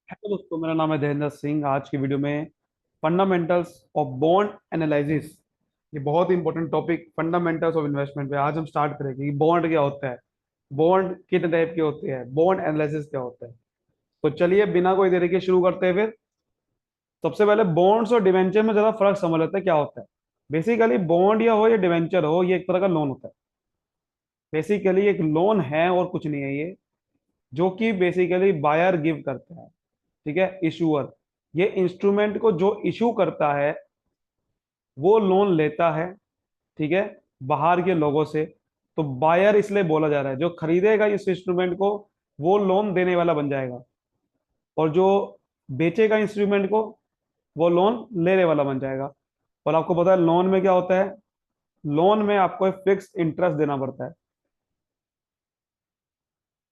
Hello दोस्तों, मेरा नाम है धीरेन्द्र सिंह। आज की वीडियो में फंडामेंटल्स ऑफ बॉन्ड एनालिसिस, ये बहुत ही important topic fundamentals of investment पे आज हम स्टार्ट करेंगे कि बॉन्ड क्या होता है, बॉन्ड कितने टाइप के होते हैं, बॉन्ड एनालिसिस क्या होता है। तो चलिए बिना कोई देरी के शुरू करते हैं फिर। सबसे पहले बॉन्ड्स और डिवेंचर में जरा फर्क समझ लेते हैं क्या होता है। बेसिकली बॉन्ड या हो या डिवेंचर हो, ये एक तरह का लोन होता है। बेसिकली एक लोन है और कुछ नहीं है ये, जो कि बेसिकली बायर गिव करता है। ठीक है, इशूअर ये इंस्ट्रूमेंट को जो इशू करता है वो लोन लेता है। ठीक है, बाहर के लोगों से। तो बायर इसलिए बोला जा रहा है, जो खरीदेगा इस इंस्ट्रूमेंट को वो लोन देने वाला बन जाएगा, और जो बेचेगा इंस्ट्रूमेंट को वो लोन लेने वाला बन जाएगा। और आपको पता है लोन में क्या होता है, लोन में आपको एक फिक्स इंटरेस्ट देना पड़ता है।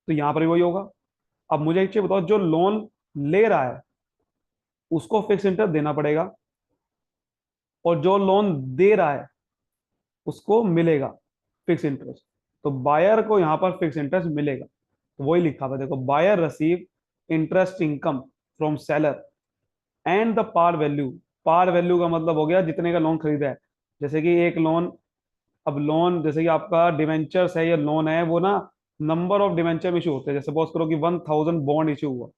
तो यहां पर भी वही होगा। अब मुझे एक चीज बताओ, जो लोन ले रहा है उसको फिक्स इंटरेस्ट देना पड़ेगा, और जो लोन दे रहा है उसको मिलेगा फिक्स इंटरेस्ट। तो बायर को यहां पर फिक्स इंटरेस्ट मिलेगा। तो वही लिखा हुआ है, देखो, buyer receive interest income from seller and the par value. Par value का मतलब हो गया जितने का लोन खरीदा है। जैसे कि एक लोन, अब लोन जैसे कि आपका डिवेंचर्स है या लोन है, वो ना नंबर ऑफ डिवेंचर इशू होते हैं। जैसे सपोज करो कि 1000 बॉन्ड इशू हुआ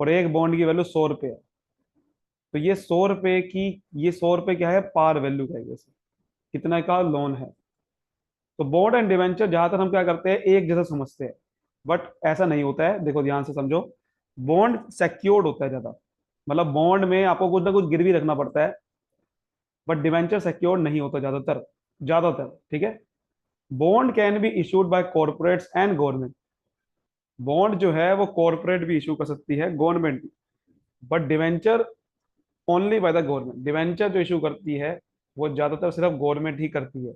और एक बॉन्ड की वैल्यू 100 रुपये है। तो ये 100 रुपये की, ये 100 रुपये क्या है, पार वैल्यू का है, जैसे कितना का लोन है। तो बॉन्ड एंड डिवेंचर ज्यादातर हम क्या करते हैं, एक जैसा समझते हैं, बट ऐसा नहीं होता है। देखो ध्यान से समझो, बॉन्ड सिक्योर्ड होता है ज्यादा, मतलब बॉन्ड में आपको कुछ ना कुछ गिरवी रखना पड़ता है। बट डिवेंचर सिक्योर्ड नहीं होता ज्यादातर, ज्यादातर। ठीक है, bond can be issued by corporates and government. Bond जो है वो कॉर्पोरेट भी इशू कर सकती है, गवर्नमेंट भी। But debenture only by the government. Debenture जो इशू करती है वो ज्यादातर सिर्फ गवर्नमेंट ही करती है।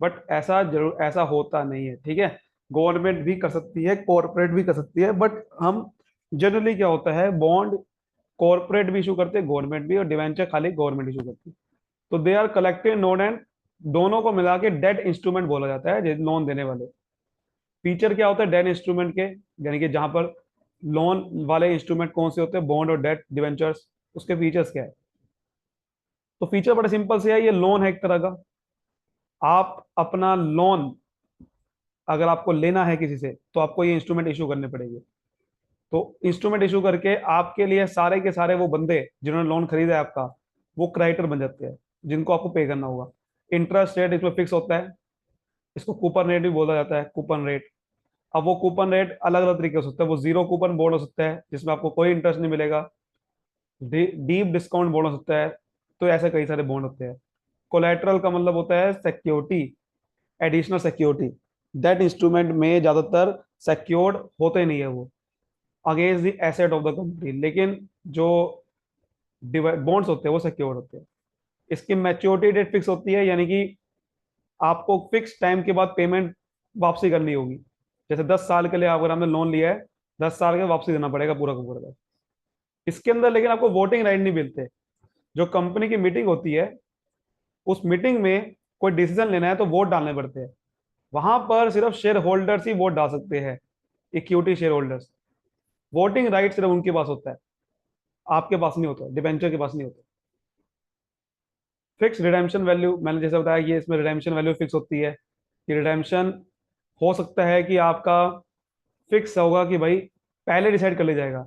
बट ऐसा जरूर, ऐसा होता नहीं है। ठीक है, गवर्नमेंट भी कर सकती है, कॉर्पोरेट भी कर सकती है, बट हम जनरली क्या होता है, बॉन्ड कॉर्पोरेट भी इशू करते हैं, गवर्नमेंट भी, और डिवेंचर खाली गवर्नमेंट इशू करती है। तो they are collective known and, दोनों को मिला के डेट इंस्ट्रूमेंट बोला जाता है, लोन देने वाले। फीचर क्या होता है डेट इंस्ट्रूमेंट के, यानी कि जहां पर लोन वाले इंस्ट्रूमेंट कौन से होते हैं, बॉन्ड और डेट डिवेंचर्स, उसके फीचर्स क्या है। तो फीचर बड़ा सिंपल से है, ये लोन है एक तरह का। आप अपना लोन अगर आपको लेना है किसी से तो आपको ये इंस्ट्रूमेंट इशू करने पड़ेंगे। तो इंस्ट्रूमेंट इशू करके आपके लिए सारे के सारे वो बंदे जिन्होंने लोन खरीदा है आपका, वो क्रेडिटर बन जाते हैं, जिनको आपको पे करना होगा। इंटरेस्ट रेट इसमें फिक्स होता है, इसको कूपन रेट भी बोला जाता है, कूपन रेट। अब वो कूपन रेट अलग अलग तरीके हो सकता है, वो जीरो कूपन बोर्ड हो सकता है जिसमें आपको कोई इंटरेस्ट नहीं मिलेगा, डीप डिस्काउंट बोर्ड हो सकता है। तो ऐसे कई सारे बॉन्ड होते हैं। कोलेटरल का मतलब होता है security, additional security. That instrument में ज्यादातर सिक्योर्ड होते नहीं है वो, against the asset of the company. लेकिन जो बॉन्ड्स होते हैं वो सिक्योर्ड होते हैं। इसकी मैच्योरिटी डेट फिक्स होती है, यानी कि आपको फिक्स टाइम के बाद पेमेंट वापसी करनी होगी। जैसे 10 साल के लिए अगर हमने लोन लिया है, 10 साल के वापसी देना पड़ेगा पूरा का पूरा। इसके अंदर लेकिन आपको वोटिंग राइट नहीं मिलते। जो कंपनी की मीटिंग होती है, उस मीटिंग में कोई डिसीजन लेना है तो वोट डालने पड़ते हैं। वहां पर सिर्फ शेयर होल्डर्स ही वोट डाल सकते हैं, equity share holders. Voting right सिर्फ उनके पास होता है, आपके पास नहीं होता, डिबेंचर के पास नहीं होता। फिक्स रिडेम्पशन वैल्यू, मैंने जैसे बताया कि इसमें रिडेम्पशन वैल्यू फिक्स होती है। कि रिडेम्पशन हो सकता है कि आपका फिक्स होगा कि भाई पहले डिसाइड कर लिया जाएगा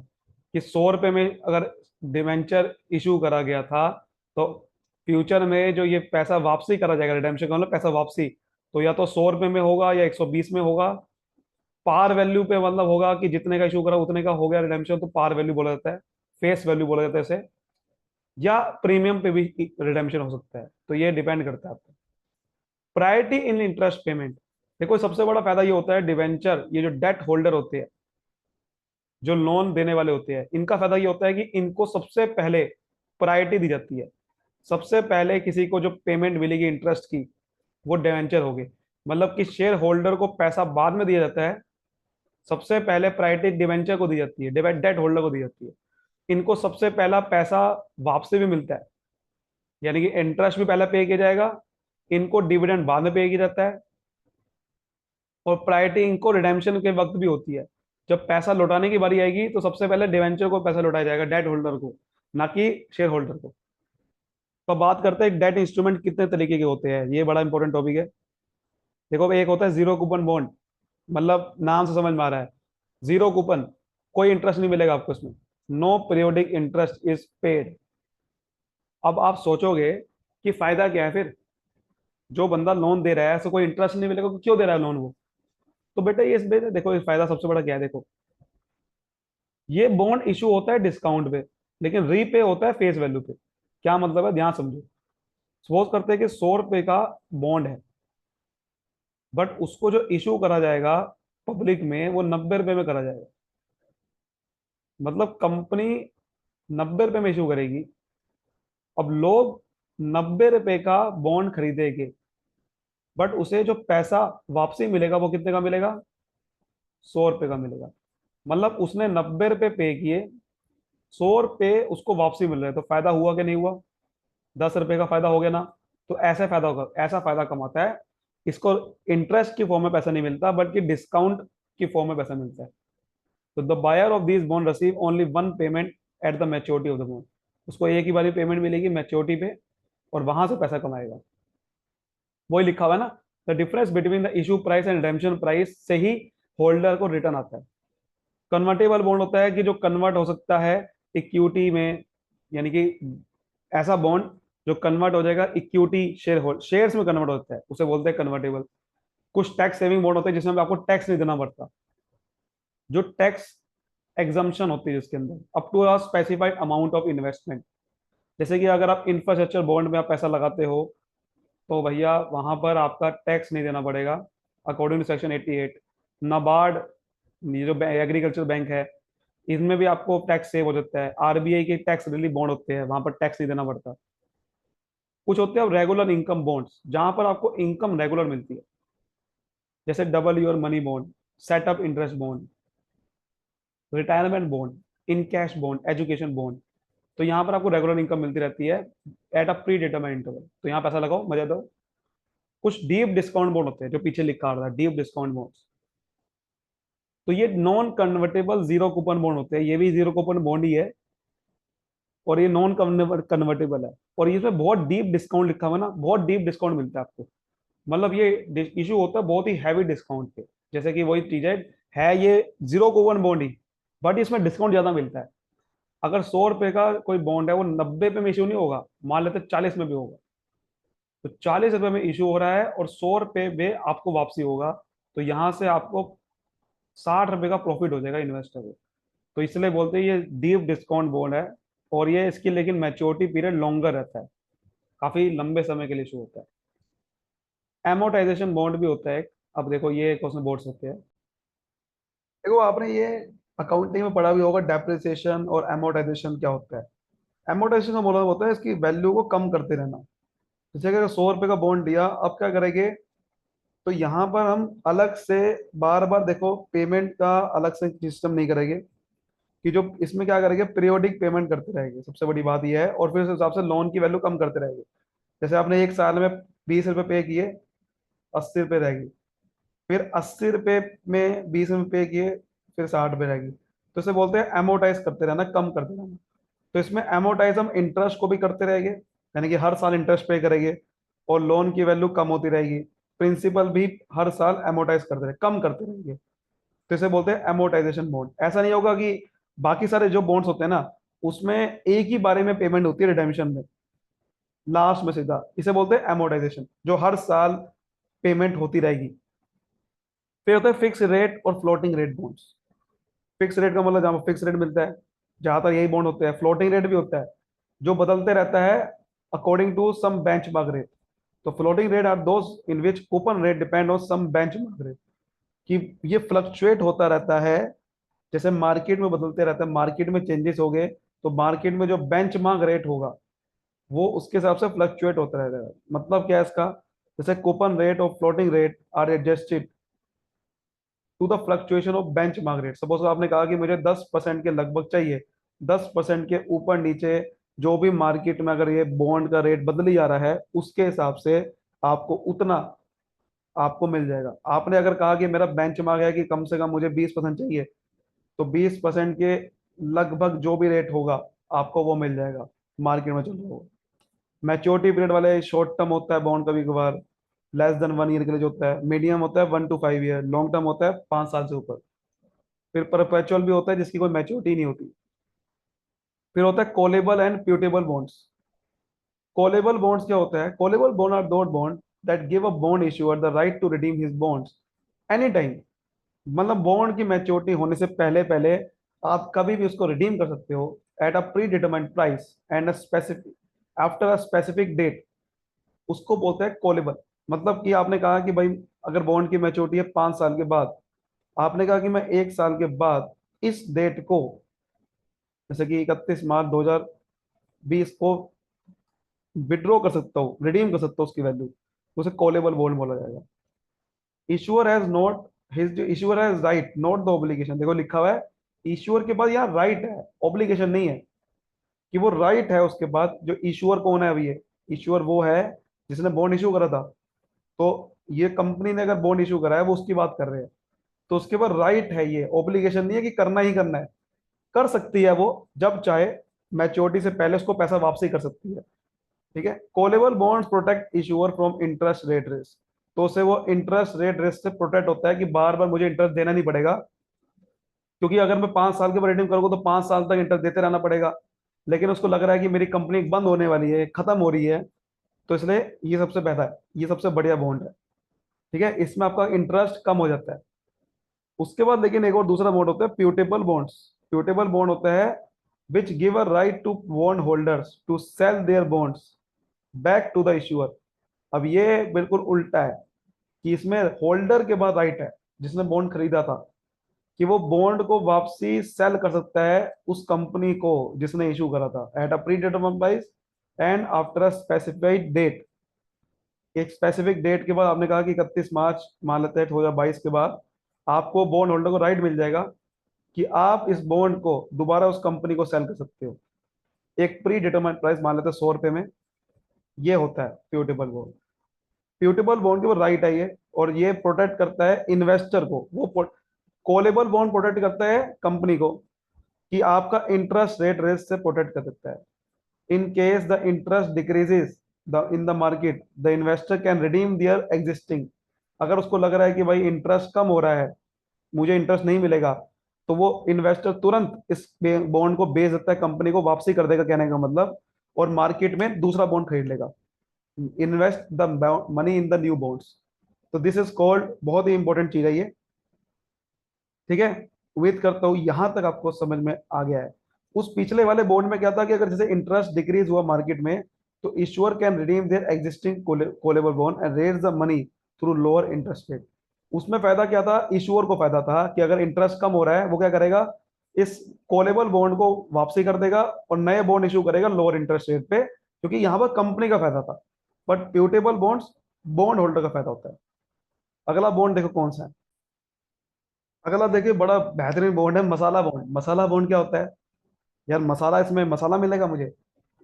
कि 100 रुपये में अगर डिवेंचर इशू करा गया था, तो फ्यूचर में जो ये पैसा वापसी करा जाएगा, रिडेम्पशन का मतलब पैसा वापसी, तो या तो 100 रुपये में होगा या 120 में होगा। पार वैल्यू पे मतलब होगा कि जितने का इशू करा उतने का हो गया रिडेम्पशन, तो पार वैल्यू बोला जाता है, फेस वैल्यू बोला जाता है इसे। या प्रीमियम पे भी रिडेम्पशन हो सकता है, तो ये डिपेंड करता है आपको। प्रायोरिटी इन इंटरेस्ट पेमेंट, देखो सबसे बड़ा फायदा ये होता है, डिवेंचर ये जो डेट होल्डर होते हैं, जो लोन देने वाले होते हैं, इनका फायदा ये होता है कि इनको सबसे पहले प्रायोरिटी दी जाती है। सबसे पहले किसी को जो पेमेंट मिलेगी इंटरेस्ट की, वो डिवेंचर होगी। मतलब कि शेयर होल्डर को पैसा बाद में दिया जाता है, सबसे पहले प्रायोरिटी डिवेंचर को दी जाती है, डेट होल्डर को दी जाती है। इनको सबसे पहला पैसा वापसी भी मिलता है, यानी कि इंटरेस्ट भी पहले पे किया जाएगा, इनको डिविडेंड बाद में पे किया जाता है। और प्रायोरिटी इनको रिडेम्पशन के वक्त भी होती है, जब पैसा लौटाने की बारी आएगी तो सबसे पहले डिवेंचर को पैसा लौटाया जाएगा, डेट होल्डर को, ना कि शेयर होल्डर को। तो बात करते हैं डेट इंस्ट्रूमेंट कितने तरीके के होते हैं, ये बड़ा इंपॉर्टेंट टॉपिक है। देखो, एक होता है जीरो कूपन बॉन्ड, मतलब नाम से समझ में आ रहा है, जीरो कूपन, कोई इंटरेस्ट नहीं मिलेगा आपको इसमें, no periodic interest is paid. अब आप सोचोगे कि फायदा क्या है फिर, जो बंदा लोन दे रहा है ऐसे कोई इंटरेस्ट नहीं मिलेगा तो क्यों दे रहा है लोन वो। तो बेटा ये देखो, ये फायदा सबसे बड़ा क्या है, देखो ये बॉन्ड इशू होता है डिस्काउंट पे, लेकिन रीपे होता है फेस वैल्यू पे। क्या मतलब है, ध्यान समझो। सपोज करते हैं कि 100 रुपए का बॉन्ड है, बट उसको जो इशू करा जाएगा पब्लिक में वो 90 रुपए में करा जाएगा। मतलब कंपनी 90 रुपए में इशू करेगी। अब लोग 90 रुपए का बॉन्ड खरीदेंगे, बट उसे जो पैसा वापसी मिलेगा वो कितने का मिलेगा, 100 रुपए का मिलेगा। मतलब उसने 90 रुपए पे किए, 100 रुपए उसको वापसी मिल रहा है, तो फायदा हुआ कि नहीं हुआ, 10 रुपए का फायदा हो गया ना। तो ऐसा फायदा होगा, ऐसा फायदा कमाता है। इसको इंटरेस्ट की फॉर्म में पैसा नहीं मिलता, बल्कि डिस्काउंट की फॉर्म में पैसा मिलता है। तो the buyer of this bond receive only one payment at the maturity of the bond. उसको एक ही बारी पेमेंट मिलेगी मैच्योरिटी पे, और वहां से पैसा कमाएगा। वही लिखा हुआ है ना, the difference between the issue price and redemption price से ही होल्डर को रिटर्न आता है। कन्वर्टेबल बॉन्ड होता है कि जो कन्वर्ट हो सकता है इक्विटी में, यानी कि ऐसा बॉन्ड जो कन्वर्ट हो जाएगा इक्विटी शेयर्स में कन्वर्ट होता है, उसे बोलते हैं कन्वर्टेबल। कुछ टैक्स सेविंग बॉन्ड होते हैं जिसमें आपको टैक्स नहीं देना पड़ता, जो टैक्स एग्जम्पशन होती है जिसके अंदर up to a specified amount of investment. जैसे कि अगर आप इंफ्रास्ट्रक्चर बॉन्ड में आप पैसा लगाते हो, तो भैया वहां पर आपका टैक्स नहीं देना पड़ेगा अकॉर्डिंग टू सेक्शन 88। नाबार्ड, ये जो एग्रीकल्चर बैंक है, इनमें भी आपको टैक्स सेव हो जाता है। आरबीआई के टैक्स रिलीफ बॉन्ड होते हैं, वहां पर टैक्स नहीं देना पड़ता। कुछ होते हैं रेगुलर इनकम बॉन्ड्स, जहां पर आपको इनकम रेगुलर मिलती है, जैसे double your money bond, setup interest bond, retirement bond, in cash bond, education bond. तो यहाँ पर आपको रेगुलर इनकम मिलती रहती है eight a pre determined interval, तो यहाँ पैसा लगाओ, मजा दो। कुछ डीप डिस्काउंट बॉन्ड होते हैं, जो पीछे लिखा आ रहा है डीप डिस्काउंट बॉन्ड। तो ये non convertible zero coupon bond होते हैं, ये भी जीरो कूपन बॉन्ड ही है, और ये नॉन कन्वर्टेबल है। और इसमें बहुत डीप डिस्काउंट लिखा हुआ है ना, बहुत डीप डिस्काउंट मिलता है आपको। मतलब ये इशू होता है बहुत ही हैवी डिस्काउंट पे। जैसे कि वही चीज है ये zero coupon bond he, but इसमें डिस्काउंट ज्यादा मिलता है। अगर 100 रुपए का कोई बॉन्ड है, वो 90 पे में इशू नहीं होगा, मान लेते 40 में भी होगा। तो 40 रुपए में इशू हो रहा है और 100 रुपए में आपको वापसी होगा, तो यहां से आपको 60 रुपए का प्रॉफिट हो जाएगा इन्वेस्टर को। तो इसलिए बोलते हैं ये डीप डिस्काउंट बॉन्ड है। और ये इसकी लेकिन मैच्योरिटी पीरियड लॉन्गर रहता है, काफी लंबे समय के लिए इशू होता है। एमोटाइजेशन बॉन्ड भी होता है। अब देखो ये क्वेश्चन बोर्ड सकते हैं। देखो आपने ये अकाउंटिंग में पढ़ा भी होगा, डेप्रिसिएशन और एमोटाइजेशन क्या होता है। एमोटाइजेशन का मतलब होता है इसकी वैल्यू को कम करते रहना। जैसे अगर 100 रुपए का बॉन्ड दिया, अब क्या करेंगे, तो यहाँ पर हम अलग से बार बार देखो पेमेंट का अलग से सिस्टम नहीं करेंगे, कि जो इसमें क्या करेंगे पीरियोडिक पेमेंट करते रहेंगे, सबसे बड़ी बात यह है। और फिर उस हिसाब से लोन की वैल्यू कम करते रहेंगे। जैसे आपने एक साल में 20 रुपए पे किए, 80 रुपए रहेगी। फिर 80 रुपए में 20 रुपए पे किए, फिर 60 रुपए रहेगी। तो इसे बोलते हैं एमोटाइज करते रहना, कम करते रहना। तो इसमें एमोटाइज हम इंटरेस्ट को भी करते रहेंगे, यानी कि हर साल इंटरेस्ट पे करेंगे, और लोन की वैल्यू कम होती रहेगी। प्रिंसिपल भी हर साल एमोटाइज करते रहे, कम करते रहेंगे। तो इसे बोलते हैं एमोटाइजेशन बॉन्ड। ऐसा नहीं होगा कि बाकी सारे जो बॉन्ड्स होते हैं ना, उसमें एक ही बारे में पेमेंट होती है रिडेम्पशन में, लास्ट में सीधा। इसे बोलते हैं एमोटाइजेशन, जो हर साल पेमेंट होती रहेगी। फिर होता है फिक्स रेट और floating rate bonds. Fix rate का मतलब जहां फिक्स रेट मिलता है, ज्यादातर यही बॉन्ड होते हैं। फ्लोटिंग रेट भी होता है, जो बदलते रहता है according to some benchmark rate. तो floating rate are those in which coupon rate depend on some benchmark rate, कि ये फ्लक्चुएट होता रहता है, जैसे मार्केट में बदलते रहता है। मार्केट में चेंजेस हो गए, तो मार्केट में जो बेंचमार्क रेट होगा वो उसके हिसाब से फ्लक्चुएट होता रहेगा। मतलब क्या है इसका, जैसे कूपन रेट और floating rate are adjusted to the fluctuation of benchmark rate. Suppose आपने कहा कि मुझे 10% के लगभग चाहिए, 10% के ऊपर नीचे जो भी मार्केट में अगर ये बॉन्ड का रेट बदली जा रहा है, उसके हिसाब से आपको उतना आपको मिल जाएगा। आपने अगर कहा कि मेरा बेंचमार्क है कि कम से कम मुझे 20% चाहिए, तो 20% के लगभग जो भी रेट होगा आपको वो मिल जाएगा, मार्केट में चल रहा होगा। मैच्योरिटी पीरियड वाले शॉर्ट टर्म होता है बॉन्ड, कभी कभार लेस देन 1 ईयर के लिए जो होता है, मीडियम होता है 1 to 5 ईयर, लॉन्ग टर्म होता है 5 साल से ऊपर, फिर परपेचुअल भी होता है जिसकी कोई मैच्योरिटी नहीं होती। फिर होता है callable and putable bonds. Callable bonds क्या होता है? Callable bond are those bond that give a bond issuer the right to redeem his bonds any time. मतलब बॉन्ड की मैच्योरिटी होने से पहले पहले आप कभी भी उसको रिडीम कर सकते हो at a predetermined price and a specific after a specific date. उसको बोलते हैं कॉलेबल। मतलब कि आपने कहा कि भाई अगर बॉन्ड की मैच्योरिटी है 5 साल के बाद, आपने कहा कि मैं 1 साल के बाद इस डेट को, जैसे कि 31 मार्च 2020 को विड्रॉ कर सकता हूँ, रिडीम कर सकता हूँ उसकी वैल्यू, उसे कॉलेबल बॉन्ड बोला जाएगा। Issuer has not his issuer has right not the obligation. देखो लिखा हुआ है इशूअर के बाद यहाँ राइट है, ऑब्लिगेशन नहीं है, कि वो राइट है उसके बाद। जो इशूअर कौन है अभी? ये इशूअर वो है जिसने बॉन्ड इशू करा था। तो ये कंपनी ने अगर बॉन्ड इशू करा है वो उसकी बात कर रहे हैं, तो उसके बाद राइट है, ये ऑब्लिगेशन नहीं है कि करना ही करना है। कर सकती है वो जब चाहे, मैच्योरिटी से पहले उसको पैसा वापसी कर सकती है। ठीक है। Callable bonds protect issuer from interest rate risk. तो उसे वो इंटरेस्ट रेट रिस्क से प्रोटेक्ट होता है कि बार बार मुझे इंटरेस्ट देना नहीं पड़ेगा, क्योंकि अगर मैं 5 साल के बाद रिडीम करूंगा तो 5 साल तक इंटरेस्ट देते रहना पड़ेगा। लेकिन उसको लग रहा है कि मेरी कंपनी बंद होने वाली है, खत्म हो रही है, तो इसलिए ये सबसे बेहतर है, ये सबसे बढ़िया बॉन्ड है। ठीक है, इसमें आपका इंटरेस्ट कम हो जाता है। उसके बाद लेकिन एक और दूसरा बॉन्ड होता है प्यूटेबल बॉन्ड्स। प्यूटेबल बॉन्ड होता है which give a right to bond holders to sell their bonds back to the issuer. अब ये बिल्कुल उल्टा है, कि इसमें होल्डर के बाद राइट है, जिसने बॉन्ड खरीदा था, कि वो बॉन्ड को वापसी सेल कर सकता है उस कंपनी को जिसने इशू करा था at a predetermined price and after a specified date. एक स्पेसिफिक डेट के बाद, आपने कहा कि 31 मार्च मान लेते हैं 2022 के बाद, आपको बॉन्ड होल्डर को राइट मिल जाएगा कि आप इस बॉन्ड को दोबारा उस कंपनी को सेल कर सकते हो एक प्री डिटरमाइंड प्राइस, मान लेते हैं 100 रुपए में। ये होता है प्यूटेबल बॉन्ड। प्यूटेबल बॉन्ड के ऊपर राइट है ये, और ये प्रोटेक्ट करता है इन्वेस्टर को। वो कॉलेबल बॉन्ड प्रोटेक्ट करता है कंपनी को, कि आपका इंटरेस्ट रेट रिस्क से प्रोटेक्ट कर देता है। In case the interest decreases the in the market the investor can redeem their existing. अगर उसको लग रहा है कि भाई इंटरेस्ट कम हो रहा है, मुझे इंटरेस्ट नहीं मिलेगा, तो वो इन्वेस्टर तुरंत इस बॉन्ड को बेच देता है, कंपनी को वापसी कर देगा कहने का मतलब, और मार्केट में दूसरा बॉन्ड खरीद लेगा। Invest the money in the new bonds. तो दिस इज कॉल्ड, बहुत ही इंपॉर्टेंट चीज है ये। ठीक है। उम्मीद करता हूँ यहां तक आपको समझ में आ गया है। उस पिछले वाले बॉन्ड में क्या था कि अगर जैसे इंटरेस्ट डिक्रीज हुआ मार्केट में, तो issuer can redeem their existing callable bond and raise the money through lower interest rate. उसमें फायदा क्या था? इश्यूअर को फायदा था कि अगर इंटरेस्ट कम हो रहा है, वो क्या करेगा, इस कॉलेबल बॉन्ड को वापसी कर देगा और नए बॉन्ड इशू करेगा लोअर इंटरेस्ट रेट पे, क्योंकि यहाँ पर कंपनी का फायदा था। बट प्यूटेबल बॉन्ड्स बॉन्ड होल्डर का फायदा होता है। अगला बॉन्ड देखो कौन सा है। अगला देखिए बड़ा बेहतरीन बॉन्ड है, मसाला बॉन्ड। मसाला बॉन्ड क्या होता है? यार मसाला, इसमें मसाला मिलेगा मुझे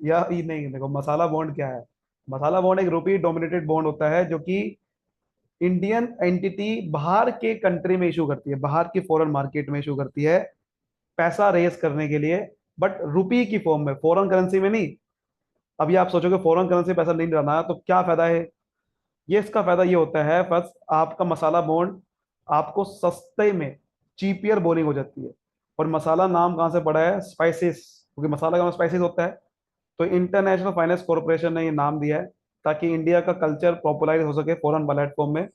या ये नहीं? देखो मसाला बॉन्ड क्या है। मसाला बॉन्ड एक रुपी डोमिनेटेड बॉन्ड होता है, जो कि इंडियन एंटिटी बाहर के कंट्री में इशू करती है, बाहर की फॉरेन मार्केट में इशू करती है पैसा रेस करने के लिए, बट रुपी की फॉर्म में, फॉरेन करेंसी में नहीं। अभी आप सोचोगे फॉरेन करेंसी पैसा नहीं रहना तो क्या फायदा है? ये इसका फायदा ये होता है, बस आपका मसाला बॉन्ड आपको सस्ते में, चीपियर बोरिंग हो जाती है। और मसाला नाम कहाँ से पड़ा है? स्पाइसेस, क्योंकि मसाला का नाम स्पाइसेस होता है। तो इंटरनेशनल फाइनेंस कॉर्पोरेशन ने ये नाम दिया है ताकि इंडिया का कल्चर पॉपुलराइज हो सके फॉरेन प्लेटफॉर्म में।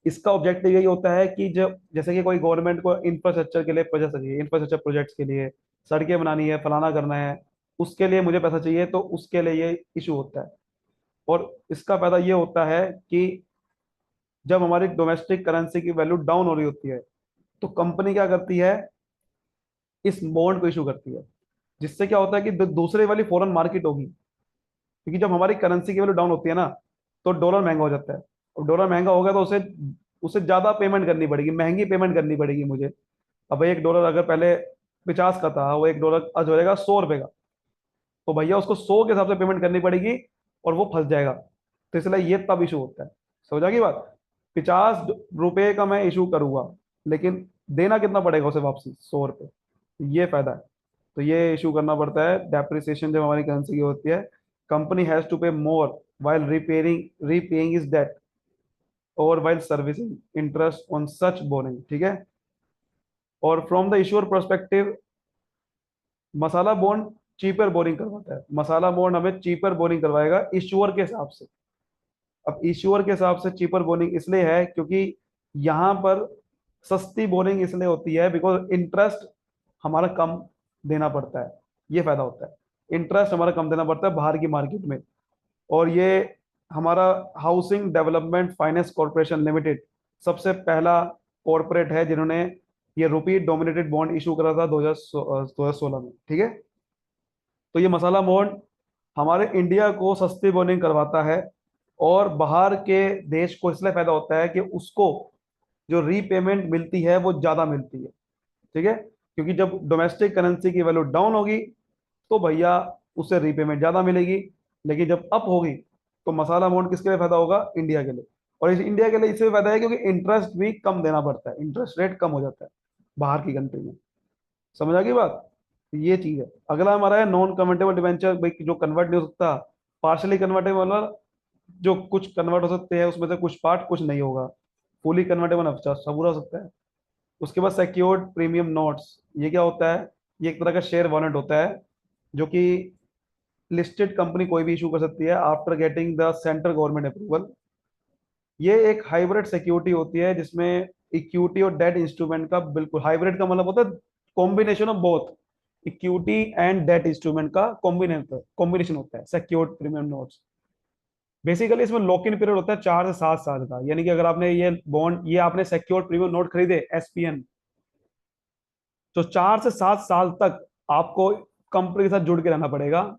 इसका ऑब्जेक्टिव यही होता है कि जब जैसे कि कोई गवर्नमेंट को इंफ्रास्ट्रक्चर के लिए पैसा चाहिए, इंफ्रास्ट्रक्चर प्रोजेक्ट्स के लिए, सड़कें बनानी है, फलाना करना है, उसके लिए मुझे पैसा चाहिए, तो उसके लिए ये इशू होता है। और इसका फायदा ये होता है कि जब हमारी डोमेस्टिक करेंसी की वैल्यू डाउन हो रही होती है, तो कंपनी क्या करती है, इस बॉन्ड को इशू करती है। जिससे क्या होता है कि दूसरे वाली फॉरेन मार्केट होगी, क्योंकि जब हमारी करेंसी की वैल्यू डाउन होती है ना, तो डॉलर महंगा हो जाता है। और डॉलर महंगा होगा तो उसे उसे ज्यादा पेमेंट करनी पड़ेगी, महंगी पेमेंट करनी पड़ेगी मुझे। अब भाई 1 डॉलर अगर पहले 50 का था, वो 1 डॉलर आज हो जाएगा 100 रुपए का, तो भैया उसको 100 के हिसाब से पेमेंट करनी पड़ेगी, और वो फंस जाएगा। तो इसलिए ये तब इशू होता है। समझा की बात? 50 रुपए का मैं इशू करूंगा, लेकिन देना कितना पड़ेगा उसे वापसी, 100 रुपये। ये फायदा है। तो ये इशू करना पड़ता है। डेप्रिसिएशन जब हमारी करेंसी की होती है, कंपनी हैज टू पे मोर while repaying his debt or while servicing interest on such borrowing, ठीक है। और from the ensure perspective, masala bond cheaper boring करवाता है। मसाला बॉन्ड हमें चीपर बोरिंग करवाएगा इश्योर के हिसाब से। अब इश्योर के हिसाब से चीपर बोरिंग इसलिए है क्योंकि यहाँ पर सस्ती बोरिंग इसलिए होती है बिकॉज इंटरेस्ट हमारा कम देना पड़ता है। ये फायदा होता है, इंटरेस्ट हमारा कम देना पड़ता है बाहर की मार्केट में। और ये हमारा housing development finance corporation limited सबसे पहला कॉरपोरेट है जिन्होंने ये रुपी डोमिनेटेड बॉन्ड इशू करा था 2016 में, ठीक है। तो ये मसाला बॉन्ड हमारे इंडिया को सस्ती बॉन्डिंग करवाता है, और बाहर के देश को इसलिए फायदा होता है कि उसको जो रीपेमेंट मिलती है वो ज्यादा मिलती है, ठीक है। क्योंकि जब डोमेस्टिक करेंसी की वैल्यू डाउन होगी तो भैया उससे रीपेमेंट ज्यादा मिलेगी, लेकिन जब अप होगी तो मसाला अमाउंट किसके लिए फायदा होगा, इंडिया के लिए। और इस इंडिया के लिए इसलिए फायदा है क्योंकि इंटरेस्ट भी कम देना पड़ता है, इंटरेस्ट रेट कम हो जाता है बाहर की कंट्री में। समझ आ गई बात। तो ये चीज है। अगला हमारा है नॉन कन्वर्टेबल डिवेंचर, भाई जो कन्वर्ट नहीं हो सकता, पार्शली कन्वर्टेबल मतलब जो कुछ कन्वर्ट हो सकते हैं उसमें से कुछ पार्ट, कुछ नहीं होगा। फुली कन्वर्टेबल सब पूरा हो सकता है। उसके बाद सिक्योर्ड प्रीमियम नोट्स, ये क्या होता है, ये एक तरह का शेयर वॉरंट होता है जो कि लिस्टेड कंपनी कोई भी इशू कर सकती है after getting the central government approval. ये एक हाइब्रिड सिक्योरिटी होती है जिसमें इक्विटी और डेट इंस्ट्रूमेंट का, बिल्कुल हाइब्रिड का मतलब होता है combination of both, equity and debt instrument का कॉम्बिनेशन होता है सिक्योर्ड प्रीमियम नोट्स। बेसिकली इसमें लॉक इन पीरियड होता है 4 से 7 साल का, यानी कि अगर आपने ये बॉन्ड, ये आपने सिक्योर्ड प्रीमियम नोट खरीदे एसपीएन, तो 4 से 7 साल तक आपको कंपनी के साथ जुड़ के रहना पड़ेगा,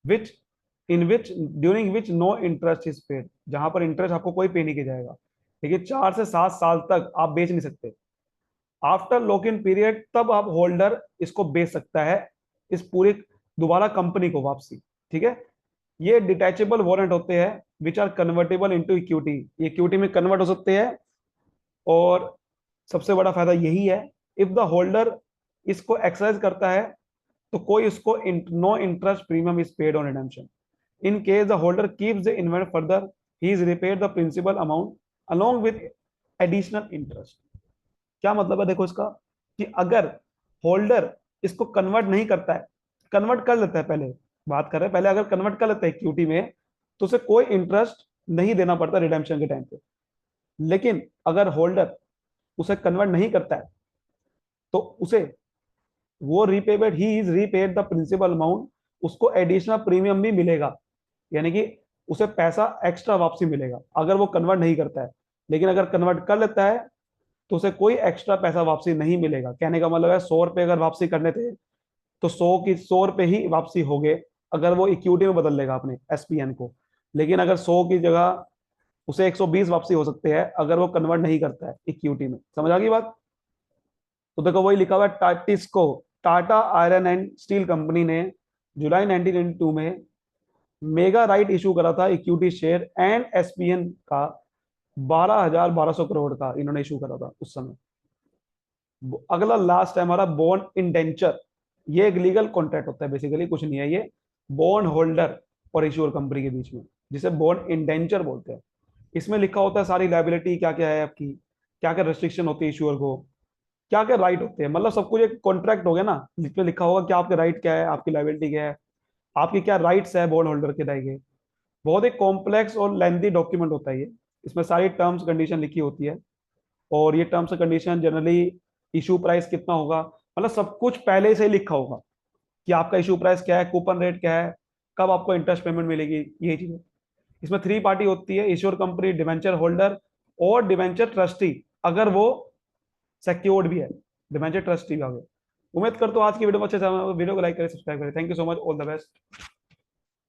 which in which during which no interest is paid, जहां पर इंटरेस्ट आपको कोई पे नहीं किया जाएगा। लेकिन 4 से 7 साल तक आप बेच नहीं सकते। आफ्टर लॉक इन पीरियड तब आप होल्डर इसको बेच सकता है, इस पूरी दोबारा कंपनी को वापसी, ठीक है। ये डिटैचेबल वारंट होते हैं which are convertible into equity, ये इक्विटी में कन्वर्ट हो सकते हैं। और सबसे बड़ा फायदा यही है, इफ द होल्डर इसको एक्सरसाइज करता है तो कोई उसको no interest premium is paid on redemption. In case the holder keeps the invent further, he is repaid the principal amount along with additional interest. क्या मतलब है देखो इसका, कि अगर होल्डर इसको कन्वर्ट नहीं करता है, कन्वर्ट कर लेता है, पहले बात कर रहे हैं, पहले अगर कन्वर्ट कर लेता है इक्विटी में तो उसे कोई इंटरेस्ट नहीं देना पड़ता रिडेम्पशन के टाइम पे। लेकिन अगर होल्डर उसे कन्वर्ट नहीं करता है तो उसे वो repayment, he is repaid the principal amount, उसको एडिशनल प्रीमियम भी मिलेगा, यानी कि उसे पैसा एक्स्ट्रा वापसी मिलेगा अगर वो कन्वर्ट नहीं करता है। लेकिन अगर कन्वर्ट कर लेता है तो उसे कोई एक्स्ट्रा पैसा वापसी नहीं मिलेगा। कहने का मतलब है 100 रुपए अगर वापसी करने थे तो 100 ही वापसी हो गए अगर वो इक्विटी में बदल लेगा अपने एसपीएन को। लेकिन अगर 100 की जगह उसे 120 वापसी हो सकते हैं अगर वो कन्वर्ट नहीं करता है इक्विटी में। समझ आ गई बात। तो देखो वही लिखा हुआ है, TISCO Tata iron and steel company ने जुलाई 1992 में मेगा राइट इशू करा था इक्विटी शेयर एंड एसपीएन का, 12,1200 करोड़ का इन्होंने इशू करा था उस समय। अगला लास्ट है हमारा बॉन्ड इंडेंचर। ये एक लीगल कॉन्ट्रैक्ट होता है, बेसिकली कुछ नहीं है ये, बॉन्ड होल्डर और इश्यूअर कंपनी के बीच में, जिसे बॉन्ड इंडेंचर बोलते हैं। इसमें लिखा होता है सारी लायबिलिटी क्या क्या है आपकी, क्या क्या रेस्ट्रिक्शन होती है इश्यूअर को, क्या क्या राइट होते हैं, मतलब सब कुछ एक कॉन्ट्रैक्ट हो गया ना, जिसमें लिखा होगा कि आपके राइट क्या है, आपकी लायबिलिटी क्या है, आपकी क्या राइट्स है बॉन्ड होल्डर के रहेंगे। बहुत ही कॉम्प्लेक्स और लेंथी डॉक्यूमेंट होता है ये। इसमें सारी टर्म्स कंडीशन लिखी होती है, और ये terms condition generally issue price कितना होगा, मतलब सब कुछ पहले से ही लिखा होगा कि आपका इशू प्राइस क्या है, कूपन रेट क्या है, कब आपको इंटरेस्ट पेमेंट मिलेगी, यही चीजें। इसमें 3 पार्टी होती है, इश्योर कंपनी, डिवेंचर होल्डर और डिवेंचर ट्रस्टी, अगर वो सिक्योर्ड भी है, डिवेंचर ट्रस्टी भी आ गए। उम्मीद करता हूँ आज की वीडियो में अच्छे से, वीडियो को लाइक करें, सब्सक्राइब करें। Thank you so much, all the best.